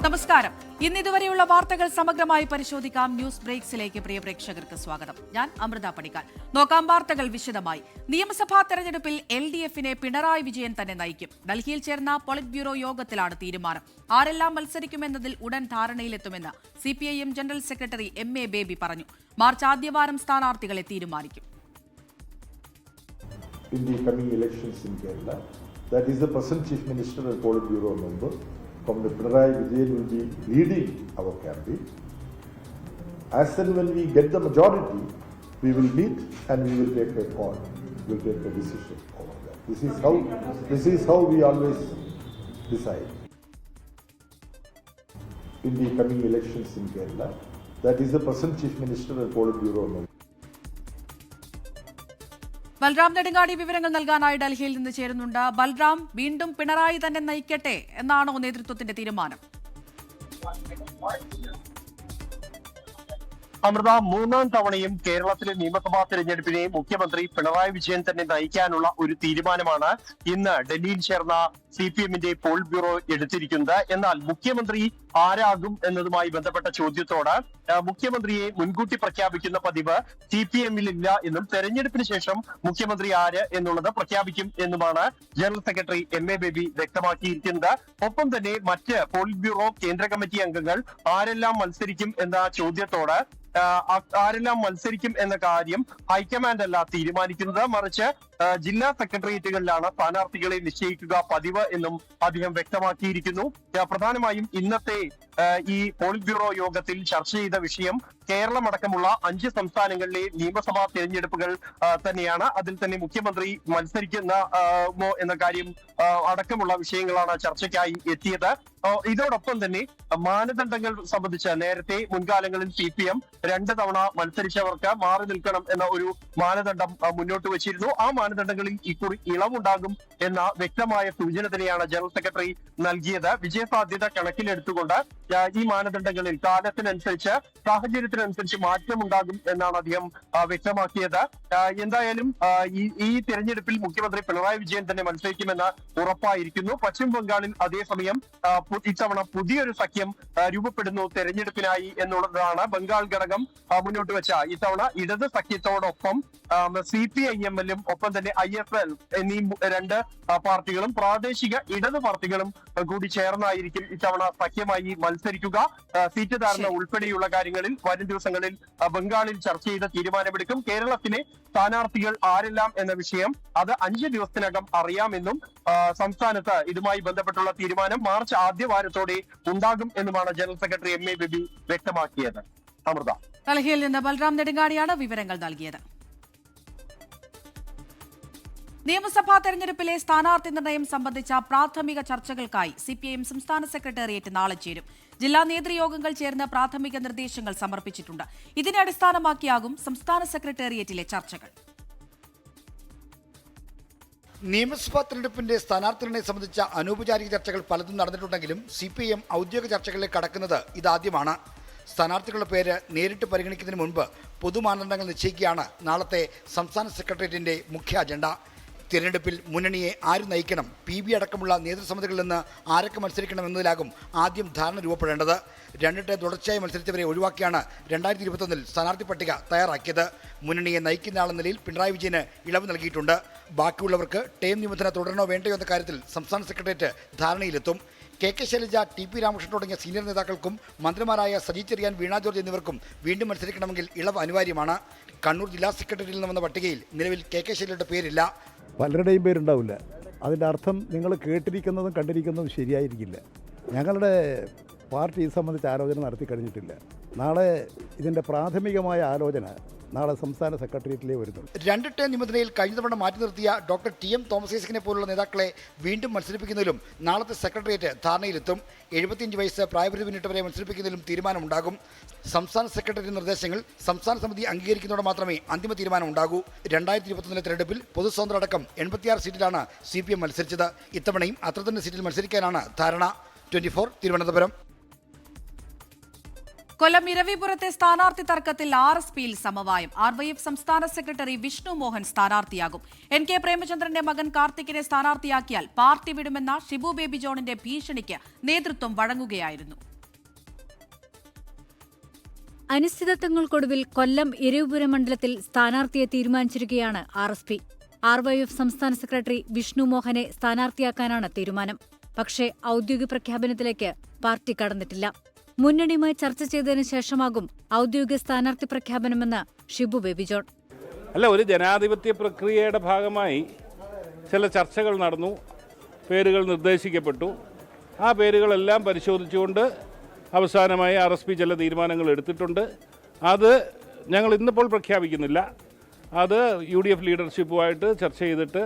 നമസ്കാരം. ഇതുവരെയുള്ള വാർത്തകൾ സമഗ്രമായി പരിശോധിക്കാം. ന്യൂസ് ബ്രേക്സിലേക്ക് പ്രിയ പ്രേക്ഷകർക്ക് സ്വാഗതം. ഞാൻ അമൃത പണിക്കാൽ. നോക്കാം വാർത്തകൾ വിശദമായി. നിയമസഭാ തെരഞ്ഞെടുപ്പിൽ LDFനെ പിണറായി വിജയൻ തന്നെ നയിക്കും. ഡൽഹിയിൽ ചേർന്ന പോളിറ്റ് ബ്യൂറോ യോഗത്തിലാണ് തീരുമാനം. ആരെല്ലാം മത്സരിക്കുമെന്നതിൽ ഉടൻ ധാരണയിലെത്തുമെന്ന് CPIM general secretary MA baby പറഞ്ഞു. മാർച്ച് ആദ്യവാരം സ്ഥാനാർത്ഥികളെ തീരുമാനിക്കും. In the coming elections in Kerala, that is the present Chief Minister and Politburo Bureau member, Comrade Pinarayi Vijayan will be leading our campaign. As and when we get the majority, we will meet and we will take a call. We will take a decision over that. This is how we always decide. In the coming elections in Kerala, that is the present Chief Minister and Politburo Bureau member. Balram Nedungadi വിവരങ്ങൾ നൽകാനായി ഡൽഹിയിൽ നിന്ന് ചേരുന്നുണ്ട്. ബൽറാം, വീണ്ടും പിണറായി തന്നെ നയിക്കട്ടെ എന്നാണോ നേതൃത്വത്തിന്റെ തീരുമാനം? അമൃത, മൂന്നാം തവണയും കേരളത്തിലെ നിയമസഭാ തെരഞ്ഞെടുപ്പിനെ മുഖ്യമന്ത്രി പിണറായി വിജയൻ തന്നെ നയിക്കാനുള്ള ഒരു തീരുമാനമാണ് ഇന്ന് ഡൽഹിയിൽ ചേർന്ന CPMന്റെ പോളിറ്റ് ബ്യൂറോ എടുത്തിരിക്കുന്നത്. എന്നാൽ മുഖ്യമന്ത്രി ആരാകും എന്നതുമായി ബന്ധപ്പെട്ട ചോദ്യത്തോട് മുഖ്യമന്ത്രിയെ മുൻകൂട്ടി പ്രഖ്യാപിക്കുന്ന പതിവ് CPMൽ ഇല്ല എന്നും തെരഞ്ഞെടുപ്പിന് ശേഷം മുഖ്യമന്ത്രി ആര് എന്നുള്ളത് പ്രഖ്യാപിക്കും എന്നുമാണ് ജനറൽ സെക്രട്ടറി MA ബേബി വ്യക്തമാക്കിയിരിക്കുന്നത്. ഒപ്പം തന്നെ മറ്റ് പോളിറ്റ് ബ്യൂറോ കേന്ദ്ര കമ്മിറ്റി അംഗങ്ങൾ ആരെല്ലാം മത്സരിക്കും എന്ന ചോദ്യത്തോട് ആരെല്ലാം മത്സരിക്കും എന്ന കാര്യം ഹൈക്കമാൻഡ് അല്ല തീരുമാനിക്കുന്നത്, മറിച്ച് ജില്ലാ സെക്രട്ടേറിയറ്റുകളിലാണ് സ്ഥാനാർത്ഥികളെ നിശ്ചയിക്കുക പതിവ് എന്നും അദ്ദേഹം വ്യക്തമാക്കിയിരിക്കുന്നു. പ്രധാനമായും ഇന്നത്തെ ഈ പോളിറ്റ് ബ്യൂറോ യോഗത്തിൽ ചർച്ച ചെയ്ത വിഷയം കേരളമടക്കമുള്ള 5 സംസ്ഥാനങ്ങളിലെ നിയമസഭാ തെരഞ്ഞെടുപ്പുകൾ തന്നെയാണ്. അതിൽ തന്നെ മുഖ്യമന്ത്രി മത്സരിക്കുന്നോ എന്ന കാര്യം അടക്കമുള്ള വിഷയങ്ങളാണ് ചർച്ചയ്ക്കായി എത്തിയത്. ഇതോടൊപ്പം തന്നെ മാനദണ്ഡങ്ങൾ സംബന്ധിച്ച് നേരത്തെ മുൻകാലങ്ങളിൽ CPM 2 തവണ മത്സരിച്ചവർക്ക് മാറി നിൽക്കണം എന്ന ഒരു മാനദണ്ഡം മുന്നോട്ട് വെച്ചിരുന്നു. ആ മാനദണ്ഡങ്ങളിൽ ഇക്കുറി ഇളവുണ്ടാകും എന്ന വ്യക്തമായ സൂചന തന്നെയാണ് ജനറൽ സെക്രട്ടറി നൽകിയത്. വിജയസാധ്യത കണക്കിലെടുത്തുകൊണ്ട് ഈ മാനദണ്ഡങ്ങളിൽ കാലത്തിനനുസരിച്ച് സാഹചര്യത്തിനനുസരിച്ച് മാറ്റമുണ്ടാകും എന്നാണ് അദ്ദേഹം വ്യക്തമാക്കിയത്. എന്തായാലും ഈ തെരഞ്ഞെടുപ്പിൽ മുഖ്യമന്ത്രി പിണറായി വിജയൻ തന്നെ മത്സരിക്കുമെന്ന് ഉറപ്പായിരിക്കുന്നു. പശ്ചിമ ബംഗാളിൽ അതേസമയം ഇത്തവണ പുതിയൊരു സഖ്യം രൂപപ്പെടുന്നു തെരഞ്ഞെടുപ്പിനായി എന്നുള്ളതാണ് ബംഗാൾ ഘടകം മുന്നോട്ട് വെച്ച ഇത്തവണ ഇടത് സഖ്യത്തോടൊപ്പം CPIMലും ഒപ്പം തന്നെ IFL എന്നീ 2 പാർട്ടികളും പ്രാദേശിക ഇടത് പാർട്ടികളും കൂടി ചേർന്നായിരിക്കും ഇത്തവണ സഖ്യമായി മത്സരിക്കുക. സീറ്റ് ധാരണ ഉൾപ്പെടെയുള്ള കാര്യങ്ങളിൽ വരും ദിവസങ്ങളിൽ ബംഗാളിൽ ചർച്ച ചെയ്ത് തീരുമാനമെടുക്കും. കേരളത്തിലെ സ്ഥാനാർത്ഥികൾ ആരെല്ലാം എന്ന വിഷയം അത് 5 ദിവസത്തിനകം അറിയാമെന്നും സംസ്ഥാനത്ത് ഇതുമായി ബന്ധപ്പെട്ടുള്ള തീരുമാനം മാർച്ച് ആദ്യവാരത്തോടെ ഉണ്ടാകും എന്നുമാണ് ജനറൽ സെക്രട്ടറി MA ബേബി വ്യക്തമാക്കിയത്. അമൃത, ഡൽഹിയിൽ നിന്ന് ബൽറാം നെടുങ്ങാടിയാണ് വിവരങ്ങൾ നൽകിയത്. നിയമസഭാ തെരഞ്ഞെടുപ്പിലെ സ്ഥാനാർത്ഥി നിർണയം സംബന്ധിച്ച പ്രാഥമിക ചർച്ചകൾക്കായി CPIM സംസ്ഥാന സെക്രട്ടേറിയറ്റ് നാളെ ചേരും. ജില്ലാ നേതൃയോഗങ്ങൾ ചേർന്ന് പ്രാഥമിക നിർദ്ദേശങ്ങൾ സമർപ്പിച്ചിട്ടുണ്ട്. ഇതിനെ അടിസ്ഥാനമാക്കിയാകും സംസ്ഥാന സെക്രട്ടേറിയറ്റിലെ ചർച്ചകൾ. നിയമസഭാ തെരഞ്ഞെടുപ്പിന്റെ സ്ഥാനാർത്ഥി നിർണയം സംബന്ധിച്ച അനൗപചാരിക ചർച്ചകൾ പലതും നടന്നിട്ടുണ്ടെങ്കിലും CPIM ഔദ്യോഗിക ചർച്ചകളിലേക്ക് കടക്കുന്നത് ഇതാദ്യമാണ്. സ്ഥാനാർത്ഥികളുടെ പേര് നേരിട്ട് പരിഗണിക്കുന്നതിന് മുൻപ് പൊതുമാനദണ്ഡങ്ങൾ നിശ്ചയിക്കുകയാണ് നാളത്തെ സംസ്ഥാന സെക്രട്ടേറിയറ്റിന്റെ മുഖ്യ അജണ്ട. തിരഞ്ഞെടുപ്പിൽ മുന്നണിയെ ആര് നയിക്കണം, PB അടക്കമുള്ള നേതൃസമിതികളിൽ നിന്ന് ആരൊക്കെ മത്സരിക്കണം എന്നതിലാകും ആദ്യം ധാരണ രൂപപ്പെടേണ്ടത്. 2 തുടർച്ചയായി മത്സരിച്ചവരെ ഒഴിവാക്കിയാണ് 2021 സ്ഥാനാർത്ഥി പട്ടിക തയ്യാറാക്കിയത്. മുന്നണിയെ നയിക്കുന്ന ആളെന്ന നിലയിൽ പിണറായി വിജയന് ഇളവ് നൽകിയിട്ടുണ്ട്. ബാക്കിയുള്ളവർക്ക് ടേം നിബന്ധന തുടരണോ വേണ്ടയോ എന്ന കാര്യത്തിൽ സംസ്ഥാന സെക്രട്ടേറിയറ്റ് ധാരണയിലെത്തും. KK ശൈലജ, TP രാമകൃഷ്ണൻ തുടങ്ങിയ സീനിയർ നേതാക്കൾക്കും മന്ത്രിമാരായ സജി ചെറിയാൻ, വീണ ജോർജ് എന്നിവർക്കും വീണ്ടും മത്സരിക്കണമെങ്കിൽ ഇളവ് അനിവാര്യമാണ്. കണ്ണൂർ ജില്ലാ സെക്രട്ടറിയിൽ നിന്ന് വന്ന പട്ടികയിൽ നിലവിൽ KK ശൈലജയുടെ പേരില്ല. പലരുടെയും പേരുണ്ടാവില്ല. അതിൻ്റെ അർത്ഥം നിങ്ങൾ കേട്ടിരിക്കുന്നതും കണ്ടിരിക്കുന്നതും ശരിയായിരിക്കില്ല. ഞങ്ങളുടെ പാർട്ടി ഇത് സംബന്ധിച്ച് ആലോചന നടത്തി കഴിഞ്ഞിട്ടില്ല. നാളെ ഇതിൻ്റെ പ്രാഥമികമായ ആലോചന നാളെ സംസ്ഥാന സെക്രട്ടേറിയറ്റിലേ വരുന്നുള്ളൂ. 2 ടേം നിബന്ധനയിൽ കഴിഞ്ഞ തവണ മാറ്റി നിർത്തിയ ഡോക്ടർ TM തോമസ് ഐസക്കിനെ പോലുള്ള നേതാക്കളെ വീണ്ടും മത്സരിപ്പിക്കുന്നതിലും നാളത്തെ സെക്രട്ടേറിയറ്റ് ധാരണയിലെത്തും. 75 വയസ്സ് പ്രായപരിധി പിന്നിട്ടവരെ മത്സരിപ്പിക്കുന്നതിലും തീരുമാനമുണ്ടാകും. സംസ്ഥാന സെക്രട്ടേറിയറ്റ് നിർദ്ദേശങ്ങൾ സംസ്ഥാന സമിതി അംഗീകരിക്കുന്നതോടെ മാത്രമേ അന്തിമ തീരുമാനം ഉണ്ടാകൂ. 2021 തെരഞ്ഞെടുപ്പിൽ പൊതുസ്വതന്ത്ര അടക്കം 86 സീറ്റിലാണ് CPM മത്സരിച്ചത്. ഇത്തവണയും അത്ര തന്നെ സീറ്റിൽ മത്സരിക്കാനാണ് ധാരണ. 24 തിരുവനന്തപുരം. കൊല്ലം ഇരവിപുരത്തെ സ്ഥാനാർത്ഥി തർക്കത്തിൽ RSPയിൽ സമവായം. RYF സംസ്ഥാന സെക്രട്ടറി വിഷ്ണു മോഹൻ സ്ഥാനാർത്ഥിയാകും. NK പ്രേമചന്ദ്രന്റെ മകൻ കാർത്തികിനെ സ്ഥാനാർത്ഥിയാക്കിയാൽ പാർട്ടി വിടുമെന്ന ഷിബു ബേബി ജോണിന്റെ ഭീഷണിക്ക് നേതൃത്വം വഴങ്ങുകയായിരുന്നു. അനിശ്ചിതത്വങ്ങൾക്കൊടുവിൽ കൊല്ലം ഇരവിപുരം മണ്ഡലത്തിൽ സ്ഥാനാർത്ഥിയെ തീരുമാനിച്ചിരിക്കുകയാണ് RSP. RYF സംസ്ഥാന സെക്രട്ടറി വിഷ്ണു മോഹനെ സ്ഥാനാർത്ഥിയാക്കാനാണ് തീരുമാനം. പക്ഷേ ഔദ്യോഗിക പ്രഖ്യാപനത്തിലേക്ക് പാർട്ടി കടന്നിട്ടില്ല. മുന്നണിയുമായി ചർച്ച ചെയ്തതിനു ശേഷമാകും ഔദ്യോഗിക സ്ഥാനാർത്ഥി പ്രഖ്യാപനമെന്ന് ഷിബു ബേബി ജോൺ. അല്ല, ഒരു ജനാധിപത്യ പ്രക്രിയയുടെ ഭാഗമായി ചില ചർച്ചകൾ നടന്നു, പേരുകൾ നിർദ്ദേശിക്കപ്പെട്ടു. ആ പേരുകളെല്ലാം പരിശോധിച്ചുകൊണ്ട് അവസാനമായി RSP ചില തീരുമാനങ്ങൾ എടുത്തിട്ടുണ്ട്. അത് ഞങ്ങൾ ഇന്നിപ്പോൾ പ്രഖ്യാപിക്കുന്നില്ല. അത് UDF ലീഡർഷിപ്പുമായിട്ട് ചർച്ച ചെയ്തിട്ട്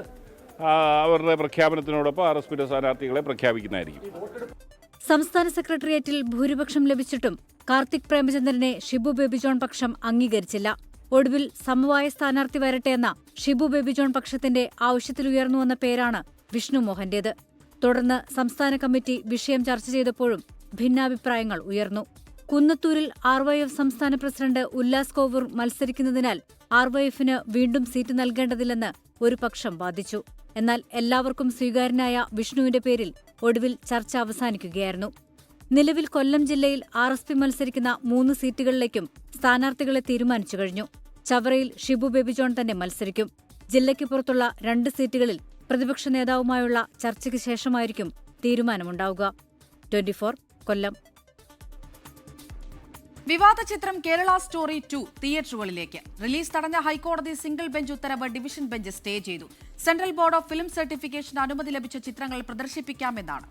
അവരുടെ പ്രഖ്യാപനത്തിനോടൊപ്പം RSPയുടെ സ്ഥാനാർത്ഥികളെ പ്രഖ്യാപിക്കുന്നതായിരിക്കും. സംസ്ഥാന സെക്രട്ടേറിയറ്റിൽ ഭൂരിപക്ഷം ലഭിച്ചിട്ടും കാർത്തിക് പ്രേമചന്ദ്രനെ ഷിബു ബേബി ജോൺ പക്ഷം അംഗീകരിച്ചില്ല. ഒടുവിൽ സമവായ സ്ഥാനാർത്ഥി വരട്ടെ എന്ന ഷിബു ബേബി ജോൺ പക്ഷത്തിന്റെ ആവശ്യത്തിലുയർന്നുവന്ന പേരാണ് വിഷ്ണു മോഹന്റേത്. തുടർന്ന് സംസ്ഥാന കമ്മിറ്റി വിഷയം ചർച്ച ചെയ്തപ്പോഴും ഭിന്നാഭിപ്രായങ്ങൾ ഉയർന്നു. കുന്നത്തൂരിൽ RYF സംസ്ഥാന പ്രസിഡന്റ് ഉല്ലാസ് കോവൂർ മത്സരിക്കുന്നതിനാൽ RYFന് വീണ്ടും സീറ്റ് നൽകേണ്ടതില്ലെന്ന് ഒരു പക്ഷം വാദിച്ചു. എന്നാൽ എല്ലാവർക്കും സ്വീകാര്യനായ വിഷ്ണുവിന്റെ പേരിൽ ഒടുവിൽ ചർച്ച അവസാനിക്കുകയായിരുന്നു. നിലവിൽ കൊല്ലം ജില്ലയിൽ RSP മത്സരിക്കുന്ന 3 സീറ്റുകളിലേക്കും സ്ഥാനാർത്ഥികളെ തീരുമാനിച്ചു കഴിഞ്ഞു. ചവറയിൽ ഷിബു ബേബി ജോൺ തന്നെ മത്സരിക്കും. ജില്ലയ്ക്ക് പുറത്തുള്ള 2 സീറ്റുകളിൽ പ്രതിപക്ഷ നേതാവുമായുള്ള ചർച്ചയ്ക്ക് ശേഷമായിരിക്കും തീരുമാനമുണ്ടാവുക. 24 കൊല്ലം. വിവാദ ചിത്രം കേരള സ്റ്റോറി 2 തിയേറ്ററുകളിലേക്ക്. റിലീസ് തടഞ്ഞ ഹൈക്കോടതി സിംഗിൾ ബെഞ്ച് ഉത്തരവ് ഡിവിഷൻ ബെഞ്ച് സ്റ്റേ ചെയ്തു. സെൻട്രൽ ബോർഡ് ഓഫ് ഫിലിം സർട്ടിഫിക്കേഷന് അനുമതി ലഭിച്ച ചിത്രങ്ങൾ പ്രദർശിപ്പിക്കാമെന്നാണ്.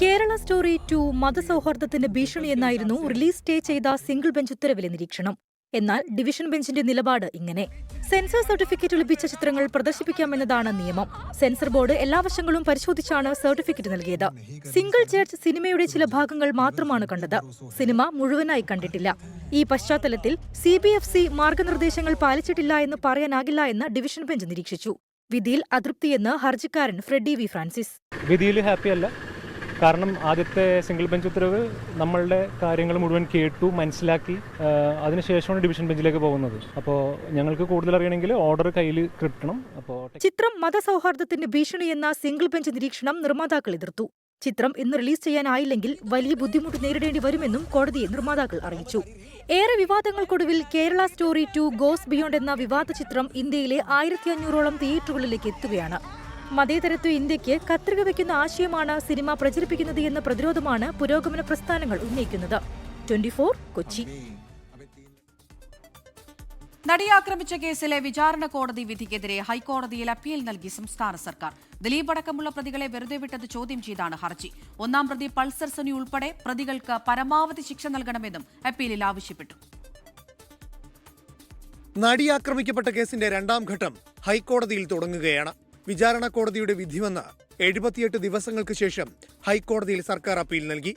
കേരള സ്റ്റോറി 2 മതസൗഹാർദ്ദത്തിന്റെ ഭീഷണിയെന്നായിരുന്നു റിലീസ് സ്റ്റേ ചെയ്ത സിംഗിൾ ബെഞ്ച് ഉത്തരവിലെ നിരീക്ഷണം. എന്നാൽ ഡിവിഷൻ ബെഞ്ചിന്റെ നിലപാട് ഇങ്ങനെ: സെൻസർ സർട്ടിഫിക്കറ്റ് ലഭിച്ച ചിത്രങ്ങൾ പ്രദർശിപ്പിക്കാമെന്നതാണ് നിയമം. സെൻസർ ബോർഡ് എല്ലാ വശങ്ങളും പരിശോധിച്ചാണ് സർട്ടിഫിക്കറ്റ് നൽകിയത്. സിംഗിൾ ജഡ്ജ് സിനിമയുടെ ചില ഭാഗങ്ങൾ മാത്രമാണ് കണ്ടത്. സിനിമ മുഴുവനായി കണ്ടിട്ടില്ല. ഈ പശ്ചാത്തലത്തിൽ CBFC മാർഗനിർദ്ദേശങ്ങൾ പാലിച്ചിട്ടില്ല എന്ന് പറയാനാകില്ല എന്ന് ഡിവിഷൻ ബെഞ്ച് നിരീക്ഷിച്ചു. വിധിയിൽ അതൃപ്തിയെന്ന് ഹർജിക്കാരൻ ഫ്രെഡി വി ഫ്രാൻസിസ്. വിധിയിൽ ഹാപ്പിയല്ല. കാരണം ആദ്യത്തെ സിംഗിൾ ബെഞ്ച് ഉത്തരവ് നമ്മളുടെ കാര്യങ്ങൾ മുഴുവൻ കേട്ടു മനസ്സിലാക്കി അതിനുശേഷമാണ് ഡിവിഷൻ ബെഞ്ചിലേക്ക് പോകുന്നത്. അപ്പോൾ ഞങ്ങൾക്ക് കൂടുതൽ അറിയണമെങ്കിൽ ഓർഡർ കയ്യിൽ കിട്ടണം. അപ്പോൾ ചിത്രം മതസൗഹാർദ്ദത്തിന്റെ ഭീഷണിയെന്ന സിംഗിൾ ബെഞ്ച് നിരീക്ഷണം നിർമ്മാതാക്കൾ എതിർത്തു. ചിത്രം ഇന്ന് റിലീസ് ചെയ്യാനായില്ലെങ്കിൽ വലിയ ബുദ്ധിമുട്ട് നേരിടേണ്ടി വരുമെന്നും കോടതിയെ നിർമ്മാതാക്കൾ അറിയിച്ചു. ഏറെ വിവാദങ്ങൾക്കൊടുവിൽ കേരള സ്റ്റോറി 2 ഗോസ് ബിയോണ്ട് എന്ന വിവാദ ചിത്രം ഇന്ത്യയിലെ 1500ഓളം തിയേറ്ററുകളിലേക്ക് എത്തുകയാണ്. മതേതരത്വ ഇന്ത്യക്ക് കത്രിക വയ്ക്കുന്ന ആശയമാണ് സിനിമ പ്രചരിപ്പിക്കുന്നത് എന്ന പ്രതിരോധമാണ് പുരോഗമന പ്രസ്ഥാനങ്ങൾ ഉന്നയിക്കുന്നത്. 24 കൊച്ചി. നടിയെ ആക്രമിച്ച കേസിലെ വിചാരണ കോടതി വിധിക്കെതിരെ ഹൈക്കോടതിയിൽ അപ്പീൽ നൽകി സംസ്ഥാന സർക്കാർ. ദിലീപ് അടക്കമുള്ള പ്രതികളെ വെറുതെ വിട്ടത് ചോദ്യം ചെയ്താണ് ഹർജി. 1-ാം പ്രതി പൾസർ സുനി ഉൾപ്പെടെ പ്രതികൾക്ക് പരമാവധി ശിക്ഷ നൽകണമെന്നും അപ്പീലിൽ ആവശ്യപ്പെട്ടു. നടി ആക്രമിക്കപ്പെട്ട കേസിന്റെ 2-ാം ഘട്ടം ഹൈക്കോടതിയിൽ തുടങ്ങുകയാണ്. വിചാരണ കോടതിയുടെ വിധി വന്ന് 78 ദിവസങ്ങൾക്ക് ശേഷം ഹൈക്കോടതിയിൽ സർക്കാർ അപ്പീൽ നൽകി.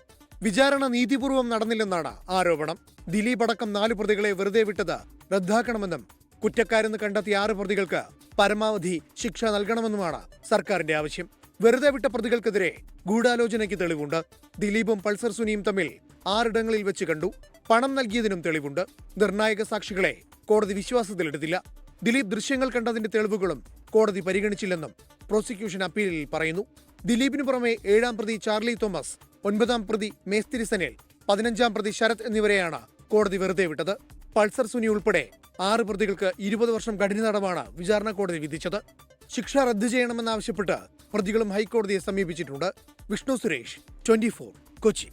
വിചാരണ നീതിപൂർവ്വം നടന്നില്ലെന്നാണ് ആരോപണം. ദിലീപ് അടക്കം 4 പ്രതികളെ വെറുതെ വിട്ടത് റദ്ദാക്കണമെന്നും കുറ്റക്കാരെന്ന് കണ്ടെത്തിയ 6 പ്രതികൾക്ക് പരമാവധി ശിക്ഷ നൽകണമെന്നുമാണ് സർക്കാരിന്റെ ആവശ്യം. വെറുതെ വിട്ട പ്രതികൾക്കെതിരെ ഗൂഢാലോചനയ്ക്ക് തെളിവുണ്ട്. ദിലീപും പൾസർ സുനിയും തമ്മിൽ 6 ഇടങ്ങളിൽ വെച്ച് കണ്ടു. പണം നൽകിയതിനും തെളിവുണ്ട്. നിർണായക സാക്ഷികളെ കോടതി വിശ്വാസത്തിലെടുത്തില്ല. ദിലീപ് ദൃശ്യങ്ങൾ കണ്ടതിന്റെ തെളിവുകളും കോടതി പരിഗണിച്ചില്ലെന്നും പ്രോസിക്യൂഷൻ അപ്പീലിൽ പറയുന്നു. ദിലീപിന് പുറമെ 7-ാം പ്രതി ചാർലി തോമസ്, 9-ാം പ്രതി മേസ്തിരി സനേൽ, 15-ാം പ്രതി ശരത് എന്നിവരെയാണ് കോടതി വെറുതെ വിട്ടത്. പൾസർ സുനി ഉൾപ്പെടെ 6 പ്രതികൾക്ക് 20 വർഷം കഠിന തടവാണ് വിചാരണ കോടതി വിധിച്ചത്. ശിക്ഷ റദ്ദു ചെയ്യണമെന്നാവശ്യപ്പെട്ട് പ്രതികളും ഹൈക്കോടതിയെ സമീപിച്ചിട്ടുണ്ട്. വിഷ്ണു സുരേഷ്, 24 കൊച്ചി.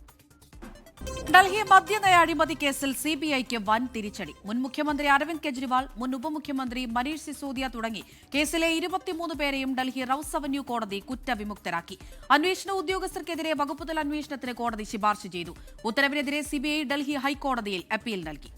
ഡൽഹി മദ്യനയ അഴിമതി കേസിൽ CBIക്ക് വൻ തിരിച്ചടി. മുൻ മുഖ്യമന്ത്രി അരവിന്ദ് കെജ്രിവാൾ, മുൻ ഉപമുഖ്യമന്ത്രി മനീഷ് സിസോദിയ തുടങ്ങി കേസിലെ 23 പേരെയും ഡൽഹി റൌസ് അവന്യൂ കോടതി കുറ്റവിമുക്തരാക്കി. അന്വേഷണ ഉദ്യോഗസ്ഥർക്കെതിരെ വകുപ്പുതല അന്വേഷണത്തിന് കോടതി ശുപാർശ ചെയ്തു. ഉത്തരവിനെതിരെ CBI ഡൽഹി ഹൈക്കോടതിയിൽ അപ്പീൽ നൽകി.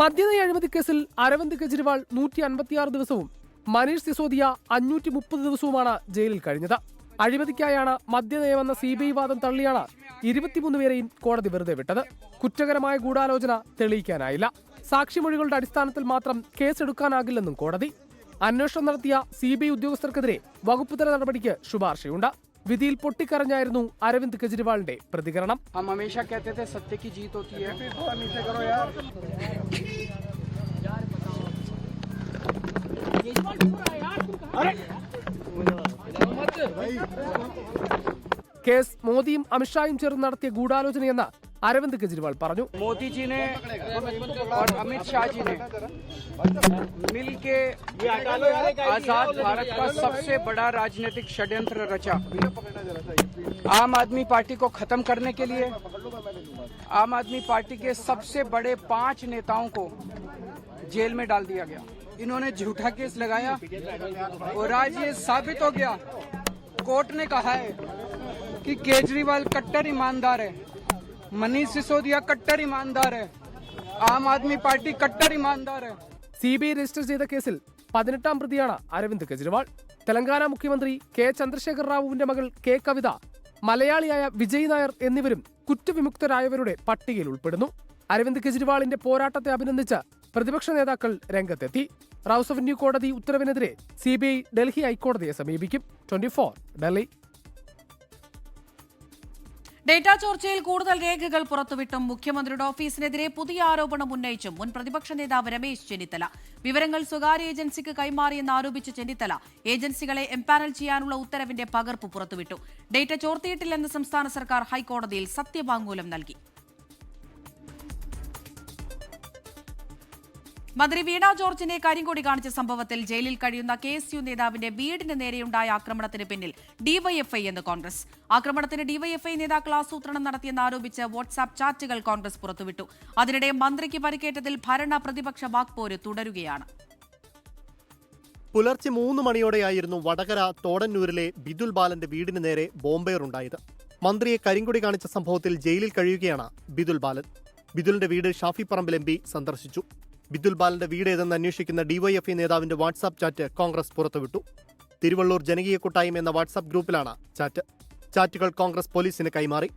മദ്യനയ അഴിമതി കേസിൽ അരവിന്ദ് കെജ്രിവാൾ 156 ദിവസവും മനീഷ് സിസോദിയ 530 ദിവസവുമാണ് ജയിലിൽ കഴിഞ്ഞത്. അഴിമതിക്കായാണ് മദ്യനയമെന്ന CBI വാദം തള്ളിയാണ് 23 പേരെയും കോടതി വെറുതെ വിട്ടത്. കുറ്റകരമായ ഗൂഢാലോചന തെളിയിക്കാനായില്ല. സാക്ഷിമൊഴികളുടെ അടിസ്ഥാനത്തിൽ മാത്രം കേസെടുക്കാനാകില്ലെന്നും കോടതി. അന്വേഷണം നടത്തിയ CBI ഉദ്യോഗസ്ഥർക്കെതിരെ വകുപ്പുതല നടപടിക്ക് ശുപാർശയുണ്ട്. വിധിയിൽ പൊട്ടിക്കരഞ്ഞായിരുന്നു അരവിന്ദ് കെജ്രിവാളിന്റെ പ്രതികരണം. കേസ് മോദിയും അമിത്ഷായും ചേർന്ന് നടത്തിയ ഗൂഢാലോചനയെന്ന് അരവിന്ദ് കെജ്രിവാൾ പറഞ്ഞു. മോദിജിനെ और अमित शाह जी ने मिलके आजाद भारत का सबसे बड़ा राजनीतिक षड्यंत्र रचा. आम आदमी पार्टी को खत्म करने के लिए आम आदमी पार्टी के सबसे बड़े 5 नेताओं को जेल में डाल दिया गया. इन्होंने झूठा केस लगाया और आज ये साबित हो गया. कोर्ट ने कहा है कि केजरीवाल कट्टर ईमानदार है, मनीष सिसोदिया कट्टर ईमानदार है, ആം ആദ്മി പാർട്ടി കട്ടർ ഇമാൻദാർ. CBI രജിസ്റ്റർ ചെയ്ത കേസിൽ 18ാം പ്രതിയാണ് അരവിന്ദ് കെജ്രിവാൾ. തെലങ്കാന മുഖ്യമന്ത്രി കെ ചന്ദ്രശേഖർ റാവുവിന്റെ മകൾ കെ കവിത, മലയാളിയായ വിജയ് നായർ എന്നിവരും കുറ്റവിമുക്തരായവരുടെ പട്ടികയിൽ ഉൾപ്പെടുന്നു. അരവിന്ദ് കെജ്രിവാളിന്റെ പോരാട്ടത്തെ അഭിനന്ദിച്ച് പ്രതിപക്ഷ നേതാക്കൾ രംഗത്തെത്തി. റൌസ് അവന്യൂ കോടതി ഉത്തരവിനെതിരെ CBI ഡൽഹി ഹൈക്കോടതിയെ സമീപിക്കും. 24 ഡൽഹി. ഡേറ്റാ ചോർച്ചയിൽ കൂടുതൽ രേഖകൾ പുറത്തുവിട്ടും മുഖ്യമന്ത്രിയുടെ ഓഫീസിനെതിരെ പുതിയ ആരോപണം ഉന്നയിച്ചും മുൻ പ്രതിപക്ഷ നേതാവ് രമേശ് ചെന്നിത്തല വിവരങ്ങൾ സ്വകാര്യ ഏജൻസിക്ക് കൈമാറിയെന്ന് ആരോപിച്ച ചെന്നിത്തല ഏജൻസികളെ എംപാനൽ ചെയ്യാനുള്ള ഉത്തരവിന്റെ പകർപ്പ് പുറത്തുവിട്ടു. ഡേറ്റ ചോർത്തിയിട്ടില്ലെന്ന് സംസ്ഥാന സർക്കാർ ഹൈക്കോടതിയിൽ സത്യവാങ്മൂലം നൽകി. മന്ത്രി വീണ ജോർജിനെ കരിങ്കൊടി കാണിച്ച സംഭവത്തിൽ ജയിലിൽ കഴിയുന്ന KSU നേതാവിന്റെ വീടിന് നേരെയുണ്ടായ ആക്രമണത്തിന് പിന്നിൽ ഡിവൈഎഫ്ഐ എന്ന് കോൺഗ്രസ്. ആക്രമണത്തിന് ഡിവൈഎഫ്ഐ നേതാക്കൾ ആസൂത്രണം നടത്തിയെന്ന് ആരോപിച്ച് വാട്സാപ്പ് ചാറ്റുകൾ കോൺഗ്രസ് പുറത്തുവിട്ടു. അതിനിടെ മന്ത്രിക്ക് പരിക്കേറ്റതിൽ ഭരണ പ്രതിപക്ഷ വാക്പോര് തുടരുകയാണ്. പുലർച്ചെ 3 മണിയോടെയായിരുന്നു വടകര തോടന്നൂരിലെ ബിദുൽ ബാലന്റെ വീടിന് നേരെ ബോംബേറുണ്ടായത്. മന്ത്രിയെ കരിങ്കൊടി കാണിച്ച സംഭവത്തിൽ ജയിലിൽ കഴിയുകയാണ് ബിദുൽ ബാലൻ. ബിദുലിന്റെ വീട് ഷാഫി പറമ്പിൽ MP സന്ദർശിച്ചു. ബിദുൽ ബാലന്റെ വീട് ഏതെന്ന് അന്വേഷിക്കുന്ന ഡിവൈഎഫ്ഐ നേതാവിന്റെ വാട്സാപ്പ് ചാറ്റ് കോൺഗ്രസ് പുറത്തുവിട്ടു. തിരുവള്ളൂർ ജനകീയ കൂട്ടായ്മ എന്ന വാട്സാപ്പ് ഗ്രൂപ്പിലാണ് ചാറ്റ്. ചാറ്റുകൾ കോൺഗ്രസ് പോലീസിന് കൈമാറി.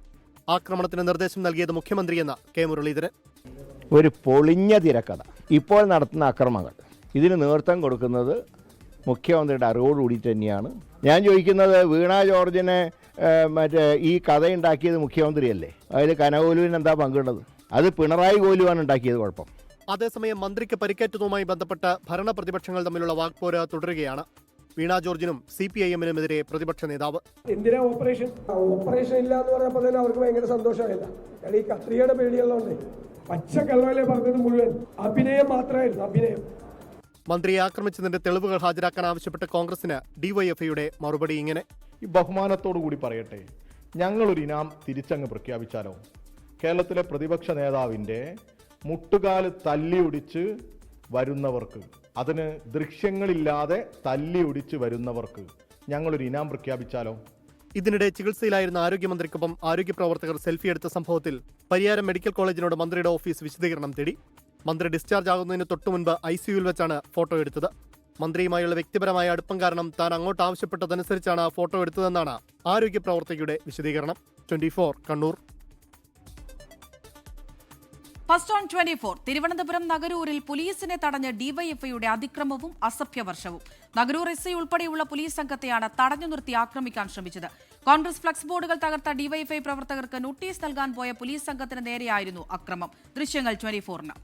ആക്രമണത്തിന് നിർദ്ദേശം നൽകിയത് മുഖ്യമന്ത്രിയെന്ന് കെ മുരളീധരൻ. ഒരു പൊളിഞ്ഞ തിരക്കഥ. ഇപ്പോൾ നടത്തുന്ന അക്രമങ്ങൾ ഇതിന് നേതൃത്വം കൊടുക്കുന്നത് മുഖ്യമന്ത്രിയുടെ അറിവോടുകൂടി തന്നെയാണ്. ഞാൻ ചോദിക്കുന്നത്, വീണ ജോർജിനെ ഈ കഥയുണ്ടാക്കിയത് മുഖ്യമന്ത്രിയല്ലേ? അതിൽ കനകോലുവിന് എന്താ പങ്കുള്ളത്? അത് പിണറായി കോലുവാണ് ഉണ്ടാക്കിയത്. കുഴപ്പം. അതേസമയം മന്ത്രിക്ക് പരിക്കേറ്റതുമായി ബന്ധപ്പെട്ട് ഭരണപ്രതിപക്ഷങ്ങൾ തമ്മിലുള്ള വാക്പോര് തുടരുകയാണ്. വീണ ജോർജിനും CPIM-നുമെതിരെ പ്രതിപക്ഷ നേതാവ്. എന്തിനാ ഓപ്പറേഷൻ ഇല്ല എന്ന് പറഞ്ഞപ്പോൾ തന്നെ അവർക്ക് ഭയങ്കര സന്തോഷമായില്ല. ഈ കത്രികയുടെ പേടിയുള്ളതുകൊണ്ട് പച്ചക്കള്ളവല്ലേ പറഞ്ഞത് മുഴുവൻ അഭിനയം മാത്രമായിരുന്നു. അഭിനയം. മന്ത്രിയെ ആക്രമിച്ചതിന്റെ തെളിവുകൾ ഹാജരാക്കാൻ ആവശ്യപ്പെട്ട് കോൺഗ്രസിന് ഡിവൈഎഫ്ഐയുടെ മറുപടി ഇങ്ങനെ. ഈ ബഹുമാനത്തോടു കൂടി പറയട്ടെ, ഞങ്ങളൊരു ഇനാം തിരിച്ചങ്ങ് പ്രഖ്യാപിച്ചാലോ? കേരളത്തിലെ പ്രതിപക്ഷ നേതാവിന്റെ മുട്ടുകാല് തല്ലിയൊടിച്ച് വരുന്നവർക്ക്, അതിന് ദൃശ്യങ്ങളില്ലാതെ തല്ലിയൊടിച്ച് വരുന്നവർക്ക് ഞങ്ങളൊരു ഇനാം പ്രഖ്യാപിച്ചാലോ? ഇതിനിടെ ചികിത്സയിലായിരുന്ന ആരോഗ്യമന്ത്രിക്കൊപ്പം ആരോഗ്യ പ്രവർത്തകർ സെൽഫി എടുത്ത സംഭവത്തിൽ പരിയാരം മെഡിക്കൽ കോളേജിനോട് മന്ത്രിയുടെ ഓഫീസ് വിശദീകരണം തേടി. മന്ത്രി ഡിസ്ചാർജ് ആകുന്നതിന് തൊട്ടുമുൻപ് ICUവിൽ വെച്ചാണ് ഫോട്ടോ എടുത്തത്. മന്ത്രിയുമായുള്ള വ്യക്തിപരമായ അടുപ്പം കാരണം താൻ അങ്ങോട്ട് ആവശ്യപ്പെട്ടതനുസരിച്ചാണ് ഫോട്ടോ എടുത്തതെന്നാണ് ആരോഗ്യ പ്രവർത്തകയുടെ വിശദീകരണം. 24 കണ്ണൂർ. First on 24. തിരുവനന്തപുരം നഗരൂരിൽ പോലീസിനെ തടഞ്ഞ് ഡിവൈഎഫ്ഐയുടെ അതിക്രമവും അസഭ്യവർഷവും. നഗരൂർ SI ഉൾപ്പെടെയുള്ള പോലീസ് സംഘത്തെയാണ് തടഞ്ഞു നിർത്തി ആക്രമിക്കാൻ ശ്രമിച്ചത്. കോൺഗ്രസ് ഫ്ലക്സ് ബോർഡുകൾ തകർത്ത ഡിവൈഎഫ്ഐ പ്രവർത്തകർക്ക് നോട്ടീസ് നൽകാൻ പോയ പോലീസ് സംഘത്തിന് നേരെയായിരുന്നു അക്രമം. ദൃശ്യങ്ങൾ 24-ന്.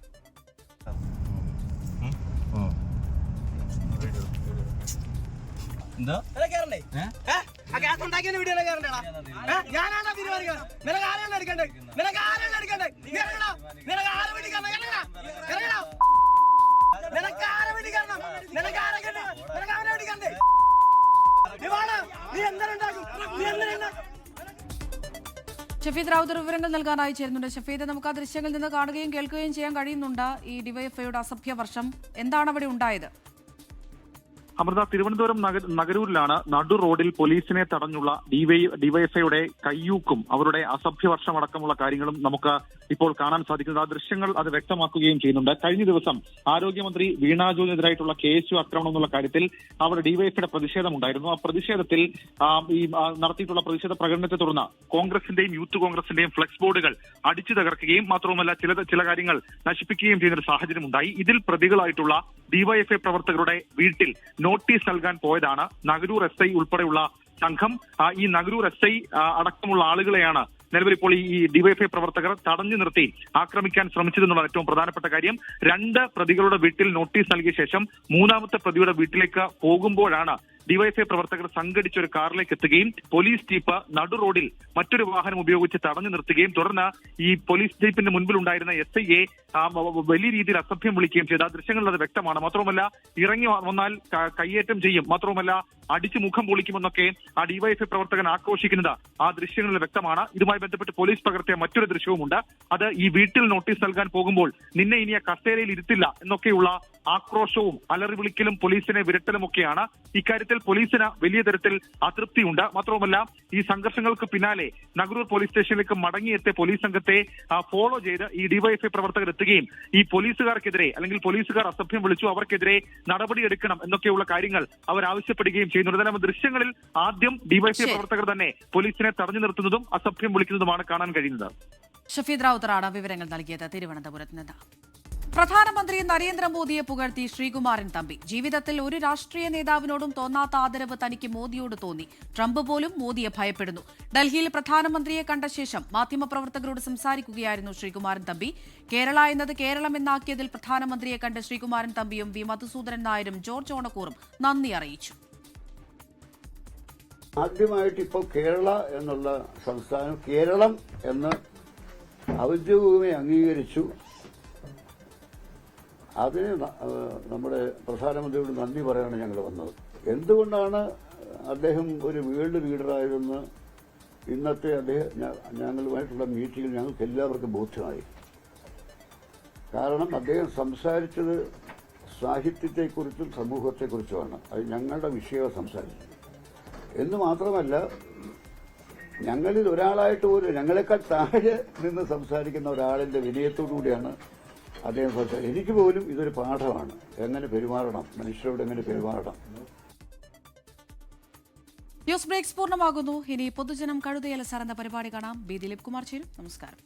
ഷഫീദ് റാവുത്തർ വിവരങ്ങൾ നൽകാനായി ചേരുന്നുണ്ട്. ഷഫീദ്, നമുക്ക് ആ ദൃശ്യങ്ങളിൽ നിന്ന് കാണുകയും കേൾക്കുകയും ചെയ്യാൻ കഴിയുന്നുണ്ട്. ഈ ഡിവൈഎഫ്ഐയുടെ അസഭ്യവർഷം എന്താണ് അവിടെ ഉണ്ടായത്? അമൃത, തിരുവനന്തപുരം നഗരൂരിലാണ് നടു റോഡിൽ പോലീസിനെ തടഞ്ഞുള്ള ഡിവൈഎഫ്ഐയുടെ കയ്യൂക്കും അവരുടെ അസഭ്യവർഷമടക്കമുള്ള കാര്യങ്ങളും നമുക്ക് ഇപ്പോൾ കാണാൻ സാധിക്കുന്നത്. ആ ദൃശ്യങ്ങൾ അത് വ്യക്തമാക്കുകയും ചെയ്യുന്നുണ്ട്. കഴിഞ്ഞ ദിവസം ആരോഗ്യമന്ത്രി വീണ ജോർജിനെതിരായിട്ടുള്ള KSU ആക്രമണം എന്നുള്ള കാര്യത്തിൽ അവിടെ ഡിവൈഎഫ്ഐയുടെ പ്രതിഷേധമുണ്ടായിരുന്നു. ആ പ്രതിഷേധത്തിൽ ഈ നടത്തിയിട്ടുള്ള പ്രതിഷേധ പ്രകടനത്തെ തുടർന്ന് കോൺഗ്രസിന്റെയും യൂത്ത് കോൺഗ്രസിന്റെയും ഫ്ലെക്സ് ബോർഡുകൾ അടിച്ചു തകർക്കുകയും മാത്രവുമല്ല ചില കാര്യങ്ങൾ നശിപ്പിക്കുകയും ചെയ്യുന്ന ഒരു സാഹചര്യം ഉണ്ടായി. ഇതിൽ പ്രതികളായിട്ടുള്ള ഡിവൈഎഫ്ഐ പ്രവർത്തകരുടെ വീട്ടിൽ നോട്ടീസ് നൽകാൻ പോയതാണ് നഗരൂർ SI ഉൾപ്പെടെയുള്ള സംഘം. ഈ നഗരൂർ SI അടക്കമുള്ള ആളുകളെയാണ് നിലവിൽ ഇപ്പോൾ ഈ ഡിവൈഎഫ്ഐ പ്രവർത്തകർ തടഞ്ഞു നിർത്തി ആക്രമിക്കാൻ ശ്രമിച്ചതെന്നുള്ള ഏറ്റവും പ്രധാനപ്പെട്ട കാര്യം. 2 പ്രതികളുടെ വീട്ടിൽ നോട്ടീസ് നൽകിയ ശേഷം 3ാമത്തെ പ്രതിയുടെ വീട്ടിലേക്ക് പോകുമ്പോഴാണ് ഡിവൈഎഫ്ഐ പ്രവർത്തകർ സംഘടിച്ച ഒരു കാറിലേക്ക് എത്തുകയും പോലീസ് ജീപ്പ് നടു റോഡിൽ മറ്റൊരു വാഹനം ഉപയോഗിച്ച് തടഞ്ഞു നിർത്തുകയും തുടർന്ന് ഈ പോലീസ് ജീപ്പിന്റെ മുൻപിലുണ്ടായിരുന്ന SIയെ വലിയ രീതിയിൽ അസഭ്യം വിളിക്കുകയും ചെയ്തു. ആ ദൃശ്യങ്ങളിൽ അത് വ്യക്തമാണ്. മാത്രവുമല്ല ഇറങ്ങി വന്നാൽ കയ്യേറ്റം ചെയ്യും, മാത്രവുമല്ല അടിച്ചു മുഖം പൊളിക്കുമെന്നൊക്കെ ആ ഡിവൈഎഫ്ഐ പ്രവർത്തകൻ ആക്രോശിക്കുന്നത് ആ ദൃശ്യങ്ങളിൽ വ്യക്തമാണ്. ഇതുമായി ബന്ധപ്പെട്ട് പോലീസ് പകർത്തിയ മറ്റൊരു ദൃശ്യവുമുണ്ട്. അത് ഈ വീട്ടിൽ നോട്ടീസ് നൽകാൻ പോകുമ്പോൾ നിന്നെ ഇനി ആ കസേരയിൽ ഇരുത്തില്ല എന്നൊക്കെയുള്ള ആക്രോശവും അലറി വിളിക്കലും പോലീസിനെ വിരട്ടലുമൊക്കെയാണ്. ഇക്കാര്യത്തിൽ പോലീസിന് വലിയ തരത്തിൽ അതൃപ്തിയുണ്ട്. മാത്രവുമല്ല ഈ സംഘർഷങ്ങൾക്ക് പിന്നാലെ നഗരൂർ പോലീസ് സ്റ്റേഷനിലേക്ക് മടങ്ങിയെത്തിയ പോലീസ് സംഘത്തെ ഫോളോ ചെയ്ത് ഈ ഡിവൈഎഫ്ഐ പ്രവർത്തകർ എത്തുകയും ഈ പോലീസുകാർക്കെതിരെ അല്ലെങ്കിൽ പോലീസുകാർ അസഭ്യം വിളിച്ചു അവർക്കെതിരെ നടപടിയെടുക്കണം എന്നൊക്കെയുള്ള കാര്യങ്ങൾ അവർ ആവശ്യപ്പെടുകയും ചെയ്യുന്നുണ്ട്. എന്നാൽ ദൃശ്യങ്ങളിൽ ആദ്യം ഡിവൈഎഫ്ഐ പ്രവർത്തകർ തന്നെ പോലീസിനെ തടഞ്ഞു നിർത്തുന്നതും അസഭ്യം വിളിക്കുന്നതുമാണ് കാണാൻ കഴിയുന്നത്. ഷഫീദ് റാവുത്തറാണ് വിവരങ്ങൾ നൽകിയത് തിരുവനന്തപുരത്ത് നിന്ന്. പ്രധാനമന്ത്രി നരേന്ദ്രമോദിയെ പുകഴ്ത്തി ശ്രീകുമാരൻ തമ്പി. ജീവിതത്തിൽ ഒരു രാഷ്ട്രീയ നേതാവിനോടും തോന്നാത്ത ആദരവ് തനിക്ക് മോദിയോട് തോന്നി. ട്രംപ് പോലും മോദിയെ ഭയപ്പെടുന്നു. ഡൽഹിയിൽ പ്രധാനമന്ത്രിയെ കണ്ട ശേഷം മാധ്യമപ്രവർത്തകരോട് സംസാരിക്കുകയായിരുന്നു ശ്രീകുമാരൻ തമ്പി. കേരള എന്നത് കേരളം എന്നാക്കിയതിൽ പ്രധാനമന്ത്രിയെ കണ്ട് ശ്രീകുമാരൻ തമ്പിയും വി മധുസൂദനൻ നായരും ജോർജ് ഓണക്കൂറും നന്ദി അറിയിച്ചു. ആദ്യമായിട്ട് ഇപ്പോൾ കേരള എന്നുള്ള സംസ്ഥാനം കേരളം എന്ന് ഔദ്യോഗികമായി അംഗീകരിച്ചു. അതിന് നമ്മുടെ പ്രധാനമന്ത്രിയോട് നന്ദി പറയാനാണ് ഞങ്ങൾ വന്നത്. എന്തുകൊണ്ടാണ് അദ്ദേഹം ഒരു വേൾഡ് ലീഡറായതെന്ന് ഇന്നത്തെ ഞങ്ങളുമായിട്ടുള്ള മീറ്റിംഗിൽ ഞങ്ങൾക്ക് എല്ലാവർക്കും ബോധ്യമായി. കാരണം അദ്ദേഹം സംസാരിച്ചത് സാഹിത്യത്തെക്കുറിച്ചും സമൂഹത്തെക്കുറിച്ചുമാണ്. അത് ഞങ്ങളുടെ വിഷയം സംസാരിച്ചത് എന്ന് മാത്രമല്ല, ഞങ്ങളിൽ ഒരാളായിട്ട് പോലും ഞങ്ങളെക്കാൾ താഴെ നിന്ന് സംസാരിക്കുന്ന ഒരാളിന്റെ വിനയത്തോടുകൂടിയാണ് അദ്ദേഹം സംസാരിച്ചത്. എനിക്ക് പോലും ഇതൊരു പാഠമാണ്, എങ്ങനെ പെരുമാറണം, മനുഷ്യരോട് എങ്ങനെ പെരുമാറണം. ന്യൂസ് ബ്രേക്സ് പൂർണ്ണമാകുന്നു. ഇനി പൊതുജനം കഴുതയല സാർ എന്ന പരിപാടി കാണാം. ബി ദിലീപ് കുമാർ ചേരും. നമസ്കാരം.